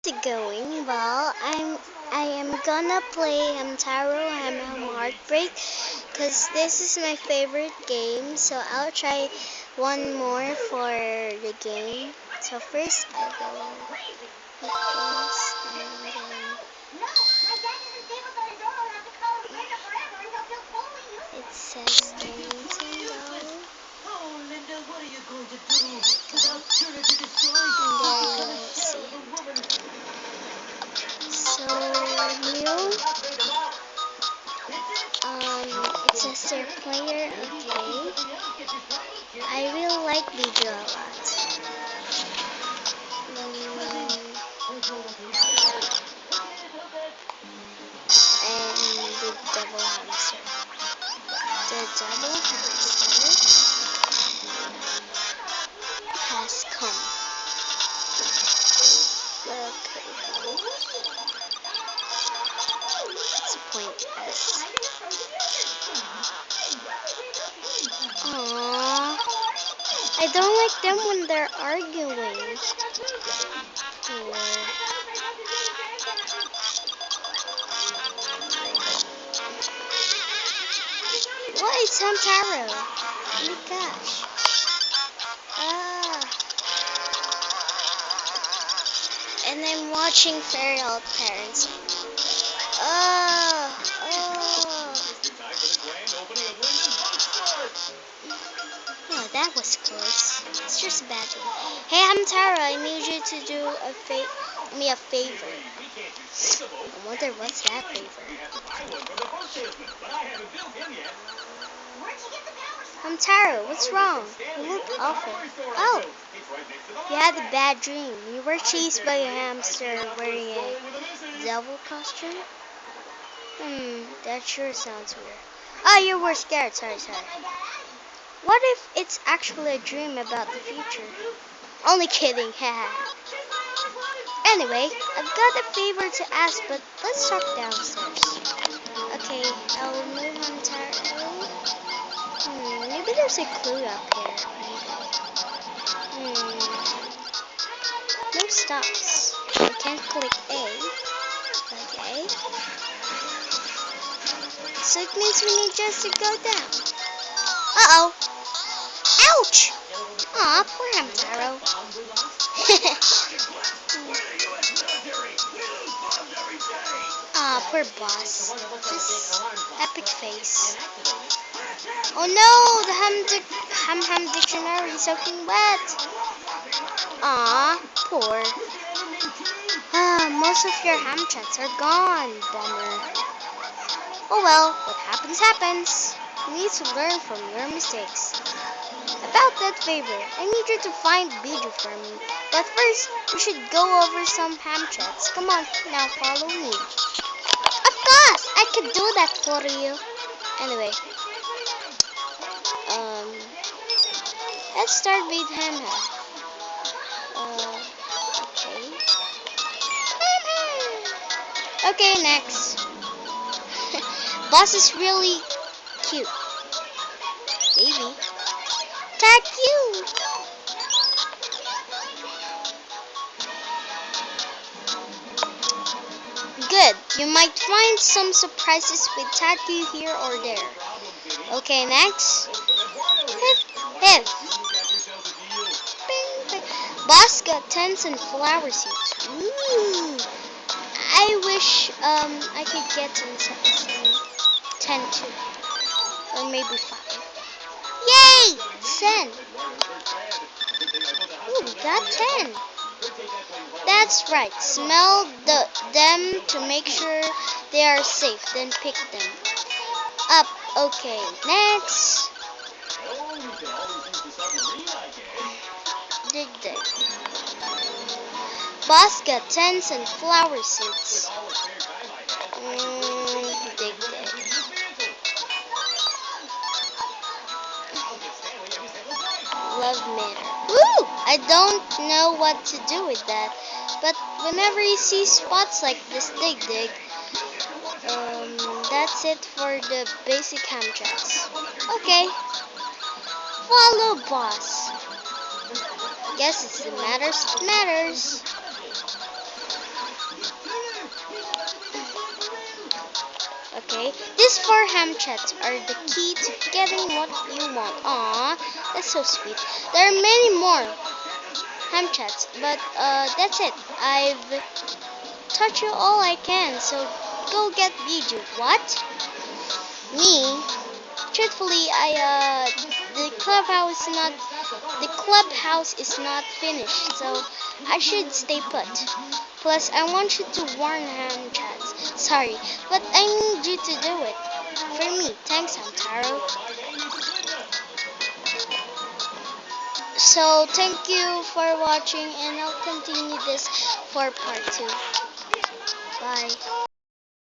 It going? Well, I am gonna play Taro Heartbreak because this is my favorite game. So I'll try one more for the game. So first I go games and then it says Nintendo. Oh, Linda, what are you going to do? There you go. See. So new. It says their player. Okay. I really like Bijo a lot. And the double hamster. The double hamster has come. Okay. Let's point S. Aww. I don't like them when they're arguing. Or what is Hamtaro? Oh my gosh. Ah. And I'm watching Feral Parents. Oh. Oh, that was close. It's just a bad thing. Hey, Hamtaro, I need you to do me a favor. I wonder what's that favor. Hamtaro, what's wrong? You look awful. Oh, you had a bad dream. You were chased by a hamster wearing a devil costume? That sure sounds weird. Oh, you were scared. Sorry. What if it's actually a dream about the future? Only kidding, haha. Anyway, I've got a favor to ask, but let's talk downstairs. Okay, I'll move on maybe there's a clue up here. No stops. I can't click A. Okay. So it means we need just to go down. Uh-oh. Ouch! Aw, poor Hamtaro. Aw, poor boss. Just epic face. Oh no, the Ham dictionary is soaking wet. Aw, poor. Most of your ham chats are gone. Bummer. Oh well, what happens happens. You need to learn from your mistakes. About that favor, I need you to find Biju for me. But first, we should go over some ham chats. Come on, now follow me. Of course, I could do that for you. Anyway, let's start with Hamha. Okay. Okay, next. Boss is really cute. Maybe. Tag you. Good. You might find some surprises with Taku here or there. Okay, next. Hip. Boss got tents and flower seeds. Ooh. I wish I could get some 10 too. Or maybe 5. Yay! 10. Ooh, we got 10. That's right. Smell them to make sure they are safe. Then pick them up. Okay, next. Dig. Boss got tents and flower seeds. Dig. Love matter. Woo! I don't know what to do with that. But whenever you see spots like this, dig. That's it for the basic ham chats. Okay. Follow boss. Guess it's the matters. Okay? These 4 ham chats are the key to getting what you want. Aw, that's so sweet. There are many more ham chats, but that's it. I've taught you all I can, so go get Biju. What? Me? Truthfully, the clubhouse is not finished, so I should stay put. Plus, I want you to warn ham chats. Sorry, but I need you to do it. For me, thanks, Hamtaro. So, thank you for watching, and I'll continue this for part 2. Bye.